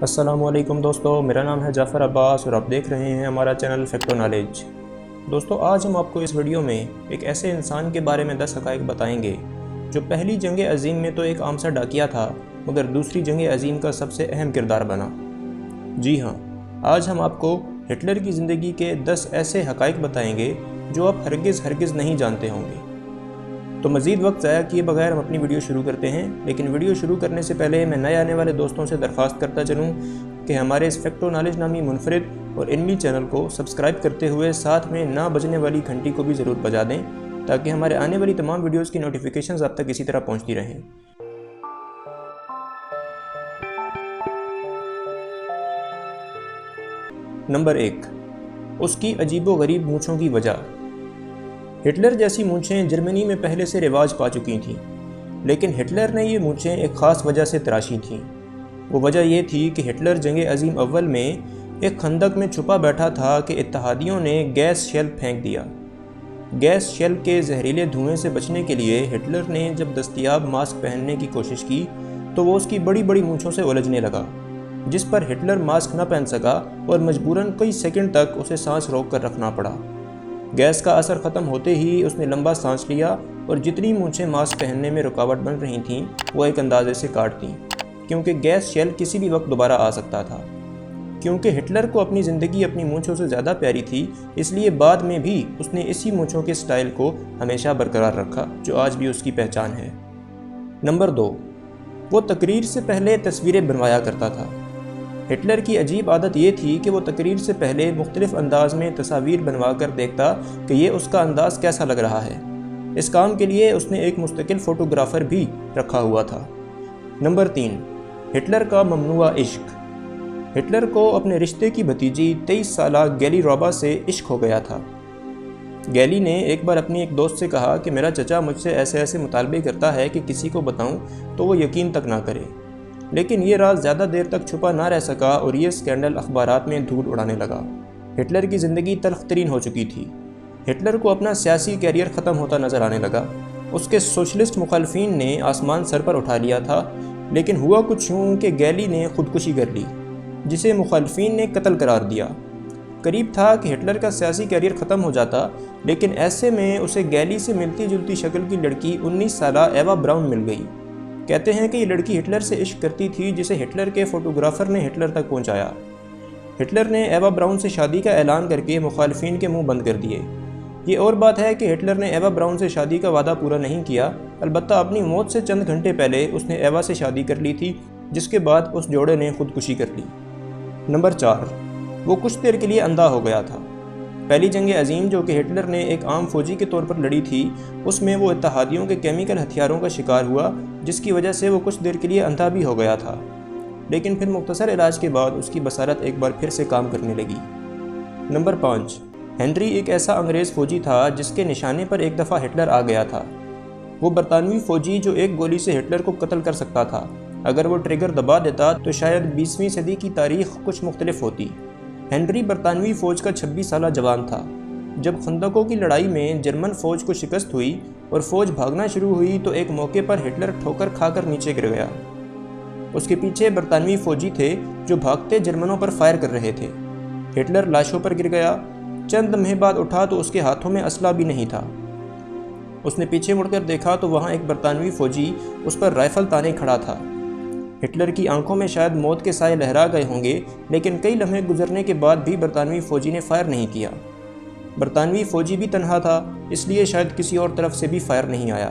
अस्सलाम वालेकुम दोस्तों, मेरा नाम है जाफ़र अब्बास और आप देख रहे हैं हमारा चैनल फैक्ट नॉलेज। दोस्तों, आज हम आपको इस वीडियो में एक ऐसे इंसान के बारे में 10 हक़ाइक़ बताएंगे जो पहली जंग अज़ीम में तो एक आम सा डाकिया था, मगर दूसरी जंग अज़ीम का सबसे अहम किरदार बना। जी हाँ, आज हम आपको हिटलर की ज़िंदगी के 10 ऐसे हक़ाइक़ बताएंगे जो आप हरगिज़ नहीं जानते होंगे। तो मज़ीद वक्त ज़ाया किए बगैर हम अपनी वीडियो शुरू करते हैं, लेकिन वीडियो शुरू करने से पहले मैं नए आने वाले दोस्तों से दरख्वास्त करता चलूँ कि हमारे इस फैक्ट नॉलेज नामी मुनफरिद और इल्मी चैनल को सब्सक्राइब करते हुए साथ में ना बजने वाली घंटी को भी ज़रूर बजा दें, ताकि हमारे आने वाली तमाम वीडियोज़ की नोटिफिकेशंस आप तक इसी तरह पहुँचती रहें। नंबर 1, उसकी अजीबो-गरीब मूँछों की वजह। हिटलर जैसी मूँछें जर्मनी में पहले से रिवाज पा चुकी थीं, लेकिन हिटलर ने ये मूँछें एक ख़ास वजह से तराशी थीं। वो वजह ये थी कि हिटलर जंग अज़ीम अव्वल में एक खंदक में छुपा बैठा था कि इत्तेहादियों ने गैस शेल फेंक दिया। गैस शेल के जहरीले धुएं से बचने के लिए हिटलर ने जब दस्तयाब मास्क पहनने की कोशिश की तो वो उसकी बड़ी बड़ी मूँछों से उलझने लगा, जिस पर हिटलर मास्क न पहन सका और मजबूरन कई सेकंड तक उसे सांस रोक कर रखना पड़ा। गैस का असर ख़त्म होते ही उसने लंबा सांस लिया और जितनी मूँछें मास्क पहनने में रुकावट बन रही थीं वो एक अंदाजे से काट दीं, क्योंकि गैस शेल किसी भी वक्त दोबारा आ सकता था। क्योंकि हिटलर को अपनी ज़िंदगी अपनी मूँछों से ज़्यादा प्यारी थी, इसलिए बाद में भी उसने इसी मूँछों के स्टाइल को हमेशा बरकरार रखा, जो आज भी उसकी पहचान है। नंबर 2, वो तकरीर से पहले तस्वीरें बनवाया करता था। हिटलर की अजीब आदत ये थी कि वो तकरीर से पहले मुख्तलिफ अंदाज में तस्वीर बनवा कर देखता कि ये उसका अंदाज़ कैसा लग रहा है। इस काम के लिए उसने एक मुस्तकिल फ़ोटोग्राफ़र भी रखा हुआ था। नंबर 3, हिटलर का ममनुआ इश्क। हिटलर को अपने रिश्ते की भतीजी 23 साला गैली रॉबा से इश्क हो गया था। गैली ने एक बार अपनी एक दोस्त से कहा कि मेरा चचा मुझसे ऐसे ऐसे मुतालबे करता है कि किसी को बताऊं तो वो यकीन तक ना करे, लेकिन ये राज ज़्यादा देर तक छुपा ना रह सका और ये स्कैंडल अखबारात में धूल उड़ाने लगा। हिटलर की ज़िंदगी तल्ख तरीन हो चुकी थी। हिटलर को अपना सियासी कैरियर ख़त्म होता नज़र आने लगा। उसके सोशलिस्ट मुखालफिन ने आसमान सर पर उठा लिया था, लेकिन हुआ कुछ यूँ कि गैली ने खुदकुशी कर ली, जिसे मुखालफिन ने कत्ल करार दिया। करीब था कि हिटलर का सियासी कैरियर ख़त्म हो जाता, लेकिन ऐसे में उसे गैली से मिलती जुलती शक्ल की लड़की 19 साला एवा ब्राउन मिल गई। कहते हैं कि ये लड़की हिटलर से इश्क करती थी, जिसे हिटलर के फ़ोटोग्राफ़र ने हिटलर तक पहुंचाया। हिटलर ने एवा ब्राउन से शादी का ऐलान करके मुखालफिन के मुंह बंद कर दिए। ये और बात है कि हिटलर ने एवा ब्राउन से शादी का वादा पूरा नहीं किया, अलबत्ता अपनी मौत से चंद घंटे पहले उसने एवा से शादी कर ली थी, जिसके बाद उस जोड़े ने खुदकुशी कर ली। नंबर 4, वो कुछ देर के लिए अंधा हो गया था। पहली जंग अज़ीम, जो कि हिटलर ने एक आम फौजी के तौर पर लड़ी थी, उसमें वो इत्तेहादियों के केमिकल हथियारों का शिकार हुआ, जिसकी वजह से वो कुछ देर के लिए अंधा भी हो गया था। लेकिन फिर मुख्तसर इलाज के बाद उसकी बसारत एक बार फिर से काम करने लगी। नंबर 5, हेनरी एक ऐसा अंग्रेज़ फ़ौजी था जिसके निशाने पर एक दफ़ा हिटलर आ गया था। वो बरतानवी फ़ौजी जो एक गोली से हिटलर को कत्ल कर सकता था। अगर वो ट्रिगर दबा देता तो शायद 20वीं सदी की तारीख़ कुछ मुख्तलिफ होती। हेनरी बरतानवी फ़ौज का 26 साला जवान था। जब खंदकों की लड़ाई में जर्मन फ़ौज को शिकस्त हुई और फ़ौज भागना शुरू हुई तो एक मौके पर हिटलर ठोकर खाकर नीचे गिर गया। उसके पीछे बरतानवी फ़ौजी थे जो भागते जर्मनों पर फायर कर रहे थे। हिटलर लाशों पर गिर गया। चंद लम्हे बाद उठा तो उसके हाथों में असला भी नहीं था। उसने पीछे मुड़कर देखा तो वहाँ एक बरतानवी फ़ौजी उस पर राइफ़ल ताने खड़ा था। हिटलर की आंखों में शायद मौत के साए लहरा गए होंगे, लेकिन कई लम्हे गुजरने के बाद भी बरतानवी फ़ौजी ने फायर नहीं किया। बरतानवी फ़ौजी भी तन्हा था, इसलिए शायद किसी और तरफ से भी फायर नहीं आया।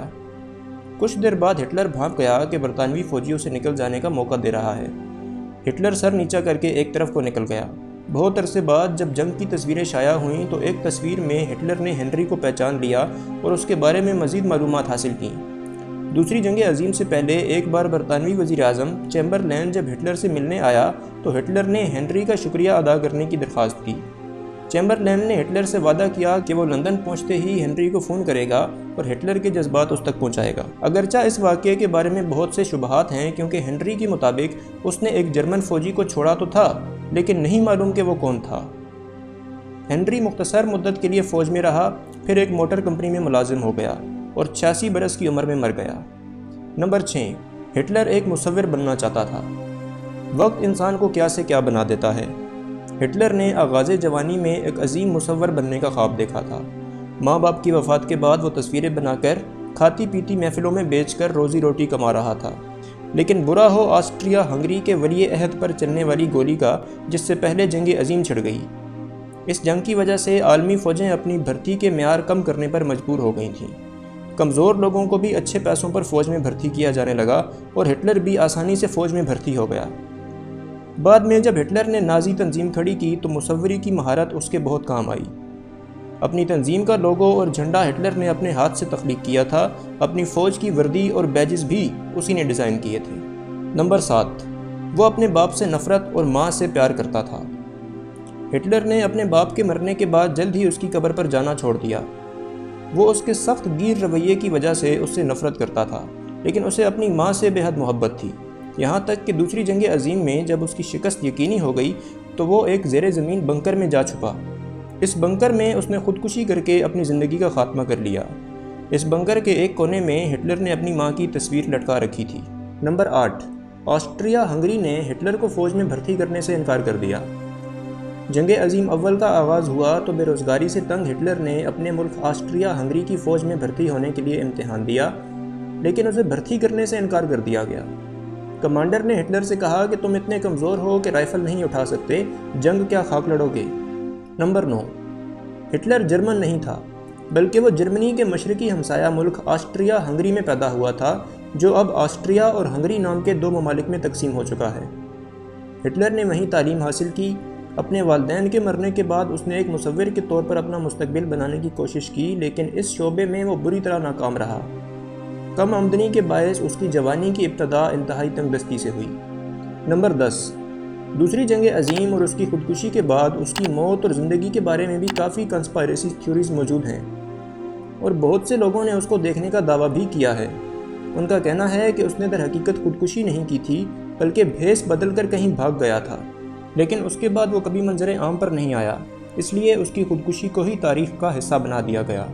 कुछ देर बाद हिटलर भांप गया कि बरतानवी फ़ौजी उसे निकल जाने का मौका दे रहा है। हिटलर सर नीचा करके एक तरफ को निकल गया। बहुत अरसे बाद जब जंग की तस्वीरें शाया हुईं तो एक तस्वीर में हिटलर ने हेनरी को पहचान लिया और उसके बारे में मज़ीद मालूमात हासिल की। दूसरी जंग अज़ीम से पहले एक बार बरतानवी वज़ीर आज़म चैम्बरलैन जब हिटलर से मिलने आया तो हिटलर ने हेनरी का शुक्रिया अदा करने की दरख्वास्त की। चैम्बरलैन ने हिटलर से वादा किया कि वो लंदन पहुंचते ही हेनरी को फ़ोन करेगा और हिटलर के जज्बात उस तक पहुंचाएगा। अगरचा इस वाक़ये के बारे में बहुत से शुबहात हैं, क्योंकि हेनरी के मुताबिक उसने एक जर्मन फ़ौजी को छोड़ा तो था, लेकिन नहीं मालूम कि वो कौन था। हेनरी मुख्तसर मुद्दत के लिए फ़ौज में रहा, फिर एक मोटर कंपनी में मुलाजिम हो गया और 86 बरस की उम्र में मर गया। नंबर 6, हिटलर एक मुसव्विर बनना चाहता था। وقت انسان کو کیا سے کیا بنا دیتا ہے۔ ہٹلر نے آغاز جوانی میں ایک عظیم مصور بننے کا خواب دیکھا تھا۔ ماں باپ کی وفات کے بعد وہ تصویریں بنا کر کھاتی پیتی محفلوں میں بیچ کر روزی روٹی کما رہا تھا، لیکن برا ہو آسٹریا ہنگری کے ولی عہد پر چلنے والی گولی کا، جس سے پہلے جنگ عظیم چھڑ گئی۔ اس جنگ کی وجہ سے عالمی فوجیں اپنی بھرتی کے معیار کم کرنے پر مجبور ہو گئی تھیں۔ کمزور لوگوں کو بھی اچھے پیسوں پر فوج میں بھرتی کیا جانے لگا اور ہٹلر بھی آسانی سے فوج میں بھرتی ہو گیا۔ بعد میں جب ہٹلر نے نازی تنظیم کھڑی کی تو مصوری کی مہارت اس کے بہت کام آئی۔ اپنی تنظیم کا لوگو اور جھنڈا ہٹلر نے اپنے ہاتھ سے تخلیق کیا تھا، اپنی فوج کی وردی اور بیجز بھی اسی نے ڈیزائن کیے تھے۔ نمبر 7، وہ اپنے باپ سے نفرت اور ماں سے پیار کرتا تھا۔ ہٹلر نے اپنے باپ کے مرنے کے بعد جلد ہی اس کی قبر پر جانا چھوڑ دیا۔ وہ اس کے سخت گیر رویے کی وجہ سے اس سے نفرت کرتا تھا، لیکن اسے اپنی ماں سے بے حد محبت تھی، یہاں تک کہ دوسری جنگ عظیم میں جب اس کی شکست یقینی ہو گئی تو وہ ایک زیر زمین بنکر میں جا چھپا۔ اس بنکر میں اس نے خودکشی کر کے اپنی زندگی کا خاتمہ کر لیا۔ اس بنکر کے ایک کونے میں ہٹلر نے اپنی ماں کی تصویر لٹکا رکھی تھی۔ نمبر 8، آسٹریا ہنگری نے ہٹلر کو فوج میں بھرتی کرنے سے انکار کر دیا۔ جنگ عظیم اول کا آغاز ہوا تو بے روزگاری سے تنگ ہٹلر نے اپنے ملک آسٹریا ہنگری کی فوج میں بھرتی ہونے کے لیے امتحان دیا، لیکن اسے بھرتی کرنے سے انکار کر دیا گیا۔ کمانڈر نے ہٹلر سے کہا کہ تم اتنے کمزور ہو کہ رائفل نہیں اٹھا سکتے، جنگ کیا خاک لڑو گے۔ نمبر 9، ہٹلر جرمن نہیں تھا، بلکہ وہ جرمنی کے مشرقی ہمسایہ ملک آسٹریا ہنگری میں پیدا ہوا تھا، جو اب آسٹریا اور ہنگری نام کے 2 ممالک میں تقسیم ہو چکا ہے۔ ہٹلر نے وہیں تعلیم حاصل کی۔ اپنے والدین کے مرنے کے بعد اس نے ایک مصور کے طور پر اپنا مستقبل بنانے کی کوشش کی، لیکن اس شعبے میں وہ بری طرح ناکام رہا۔ کم آمدنی کے باعث اس کی جوانی کی ابتدا انتہائی تنگ دستی سے ہوئی۔ نمبر 10، دوسری جنگ عظیم اور اس کی خودکشی کے بعد اس کی موت اور زندگی کے بارے میں بھی کافی کنسپائریسی تھیوریز موجود ہیں، اور بہت سے لوگوں نے اس کو دیکھنے کا دعویٰ بھی کیا ہے۔ ان کا کہنا ہے کہ اس نے در حقیقت خودکشی نہیں کی تھی، بلکہ بھیس بدل کر کہیں بھاگ گیا تھا، لیکن اس کے بعد وہ کبھی منظر عام پر نہیں آیا، اس لیے اس کی خودکشی کو ہی تاریخ کا حصہ بنا دیا گیا۔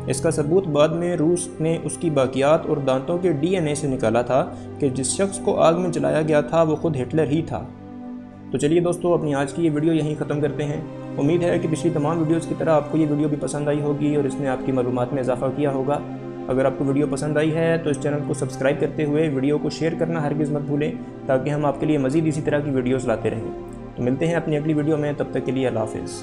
اس کا ثبوت بعد میں روس نے اس کی باقیات اور دانتوں کے DNA سے نکالا تھا کہ جس شخص کو آگ میں جلایا گیا تھا وہ خود ہٹلر ہی تھا۔ تو چلیے دوستو، اپنی آج کی یہ ویڈیو یہیں ختم کرتے ہیں۔ امید ہے کہ پچھلی تمام ویڈیوز کی طرح آپ کو یہ ویڈیو بھی پسند آئی ہوگی اور اس نے آپ کی معلومات میں اضافہ کیا ہوگا۔ اگر آپ کو ویڈیو پسند آئی ہے تو اس چینل کو سبسکرائب کرتے ہوئے ویڈیو کو شیئر کرنا ہرگز مت بھولیں، تاکہ ہم آپ کے لیے مزید اسی طرح کی ویڈیوز لاتے رہیں۔ تو ملتے ہیں اپنی اگلی ویڈیو میں، تب تک کے لیے اللہ حافظ۔